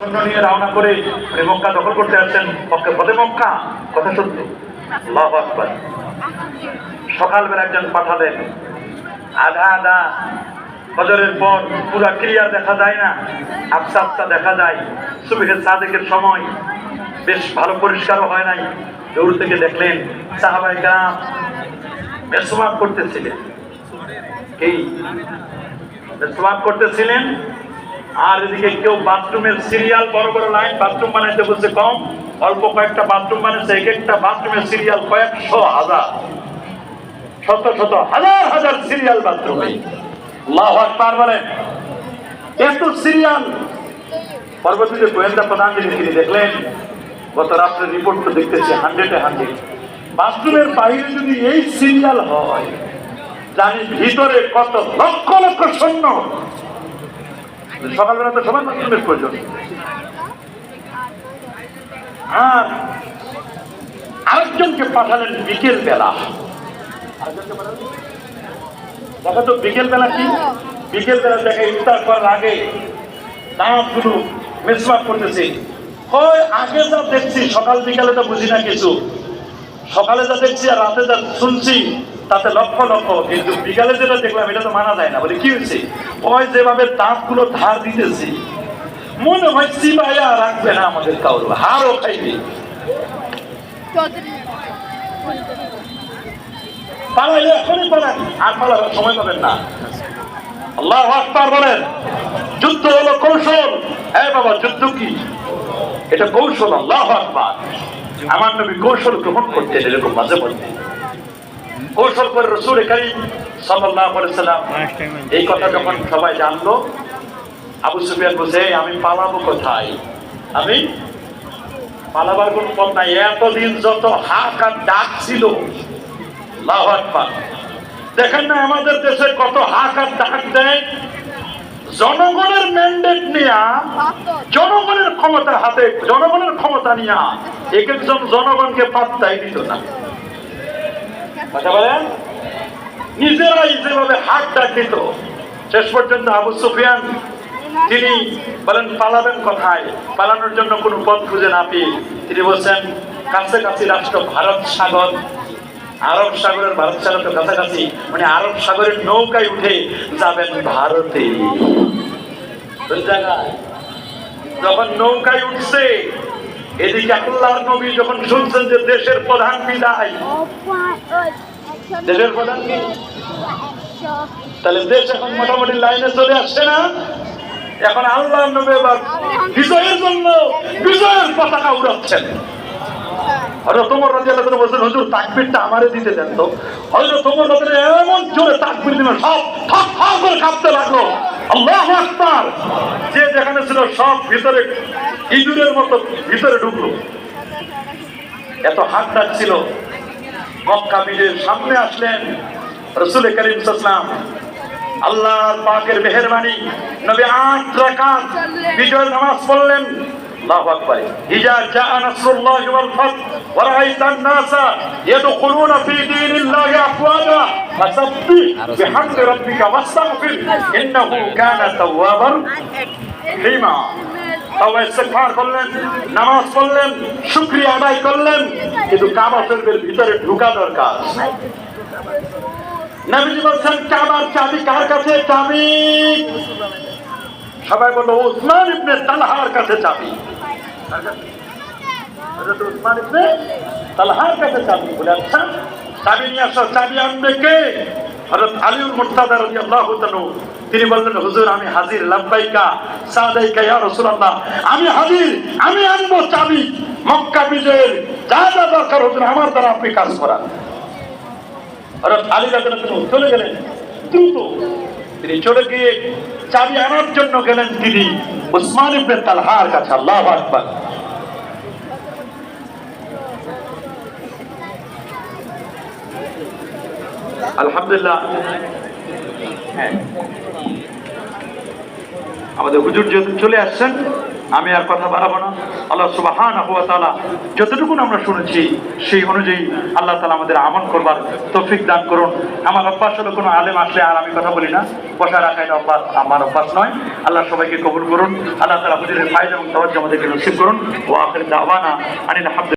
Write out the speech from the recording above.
নিয়ে রওনা করে মক্কা দখল করতে আসছেন। পথে মক্কা, কথা সত্য। আল্লাহু আকবার। সকালবেলা একজন পাঠালেন, আধা আধা ফজরের পর পুরা ক্লিয়ার দেখা যায় না, আবসা আবসা দেখা যায়। সুবহের সাদেকের সময় বেশ ভালো পরিষ্কারও হয় নাই। দূর থেকে দেখলেন সাহাবায়ে কেরাম মেসওয়াক করতেছিলেন। কি মেসওয়াক করতেছিলেন? আর এদিকে কেউ বাথরুমের সিরিয়াল, বড় বড় লাইন বাথরুম বানাইতে বলছে কম, অল্প কয়েকটা বাথরুম বানাইছে। এক একটা বাথরুমের সিরিয়াল কয়েকশো হাজার, শত শত হাজার হাজার সিরিয়াল বাথরুমে। আল্লাহু আকবার বলেন। এত সিরিয়াল। পরবর্তীতে গোয়েন্দা প্রধান যিনি দেখলেন, গত রাত্রে রিপোর্ট তো দেখতেছি 100-100 বাথরুমের বাইরে যদি এই সিরিয়াল হয়, জানি ভিতরে কত লক্ষ লক্ষ সৈন্য। সকালবেলা তো সবার বাথরুমের প্রয়োজন। আর আরেকজনকে পাঠালেন বিকেল বেলা। দেখা তো বিকেল বেলা কি, বিকেল বেলা দেখে ইফতার করার আগে দাঁতগুলো মেসওয়াক করতেছে। হয় আগে যা দেখছি, সকাল বিকালে তো বুঝি না কিছু, সকালে যা দেখছি আর রাতে যা শুনছি তাতে লক্ষ লক্ষ, কিন্তু বিকালে যেটা দেখলাম এটা তো মানা যায় না। বলে কি হয়েছে? ওই যেভাবে দাঁতগুলো ধার দিতেছি, মনে হয় চিবাইয়া রাখবে না আমাদের কাউর, হারও খাইবে। পালাইলে এখনই পালান, আর পালাবার সময় পাবেন না। আল্লাহু আকবার বলেন। যুদ্ধ হলো কৌশল। হ্যাঁ বাবা, যুদ্ধ কি? এটা কৌশল। আল্লাহু আকবার। আমার নবী কৌশল গ্রহণ করতেন এরকম মাঝে মধ্যে। কৌশল করে রাসূল কারীম সাল্লাল্লাহু আলাইহি ওয়াসাল্লাম এই কথা যখন সবাই জানলো, আবু সুফিয়ান বলছে, আমি পালাবো কোথায়? আমি পালাবার কোন পথ নাই। এতদিন যত হাক আর ডাক ছিল, আল্লাহু আকবার। দেখেন না আমাদের দেশে কত হাক আর ডাক দেয়। জনগণের ম্যান্ডেট নিয়া, জনগণের ক্ষমতার হাতে, জনগণের ক্ষমতা নিয়া এক একজন জনগণকে পাত্তাই দিত না। কথা বলেন, নিজেরাই যেভাবে হাত ডাক দিত। শেষ পর্যন্ত আবু সুফিয়ান তিনি বলেন, পালাবেন কোথায়? পালানোর জন্য কোনো পথ খুঁজে না পেয়ে তিনি বলছেন, কাছাকাছি রাষ্ট্র ভারত সাগর, আরব সাগরের, ভারত সাগর তো কাছাকাছি, মানে আরব সাগরের নৌকায় উঠে যাবেন ভারতে। যখন নৌকায় উঠছে, এদিকে আল্লাহর নবী যখন শুনছেন যে দেশের প্রধান বিদায়, দেশের প্রধান কি, তাহলে দেশ এখন মোটামুটি লাইনে চলে আসছে না? এখন আল্লাহর নবী এবার বিজয়ের জন্য বিজয়ের পতাকা উড়াচ্ছেন। হযরত ওমর রাদিয়াল্লাহু আনহু বলেন, হুজুর তাকবীরটা আমারে দিতে দেন তো। হযরত ওমর রাদিয়াল্লাহু আনহু এমন জোরে তাকবীর দিলেন, সব ঠক ঠক করে কাঁপতে লাগলো। আল্লাহু আকবার। যে যেখানে ছিল সব ভিতরে ইঁদুরের মতো ভিতরে ঢুকলো। এত হাত ডাক ছিল। মক্কা বিজয়ের সামনে আসলেন রাসূল কারীম সাল্লাল্লাহু আলাইহি ওয়াসাল্লাম। আল্লাহর পাকের মেহেরবানি, নবী 8 রাকাত বিজয় নামাজ পড়লেন। আল্লাহু আকবার। ইজা জাআ নাসরুল্লাহি ওয়াল ফাত ওয়া রাআইতান নাসা ইয়াদখুলুনা ফি দীনিল্লাহি আফওয়াজা ফাসাব্বিহ বিহামদি রাব্বিকা ওয়াস্তাগফির ইন্নাহু কানা তাওয়াবার রহিমা। তাওবা ইস্তিগফার করলেন, নামাজ পড়লেন, শুকরিয়া আদায় করলেন, কিন্তু কাবা শরীফের ভিতরে ঢোকা দরকার। নবীজি বলছেন, কাবার চাবি কার কাছে? চাবি সবাই বলল উসমান ইবনে তালহার কাছে চাবি। হযরত উসমান ইবনে তালহার কাছে চাবি। বলে আচ্ছা, চাবি নিয়ে আসো। চাবি আনবে কে? হযরত আলীউল মুরতাদা রাদিয়াল্লাহু তাআলা। তিনি বললেন, হুজুর আমি হাজির, লাব্বাইকা সাদাইকা ইয়া রাসূলুল্লাহ, আমি হাজির, আমি আনবো চাবি। মক্কা বিজয়ের যা যা দরকার হুজুর আমার দ্বারা আপনি কাজ করান। হযরত আলী রাদিয়াল্লাহু তাআলা চলে গেলেন দ্রুত। তিনি চলে গিয়ে চাবি আনার জন্য গেলেন তিনি উসমান ইবনে তালহার কাছে। আল্লাহু আকবার। আলহামদুলিল্লাহ। আমাদের হুজুর যেহেতু চলে আসছেন, আমি আর কথা বাড়াবো না। আল্লাহ সুবহানাহু ওয়া তাআলা যতটুকু আমরা শুনেছি সেই অনুযায়ী আল্লাহ তাআলা আমাদের আমল করবার তৌফিক দান করুন। আমার অভ্যাস হলো কোনো আলেম আসলে আর আমি কথা বলি না, বসা রাখা এটা অভ্যাস, আমার অভ্যাস নয়। আল্লাহ সবাইকে কবুল করুন। আল্লাহ তাআলা হুজুরের ফায়দা এবং তাওয়াজ্জুহ আমাদেরকে নসিব করুন। ওয়া আখির দাওয়ানা আনিল হামদুলিল্লাহ।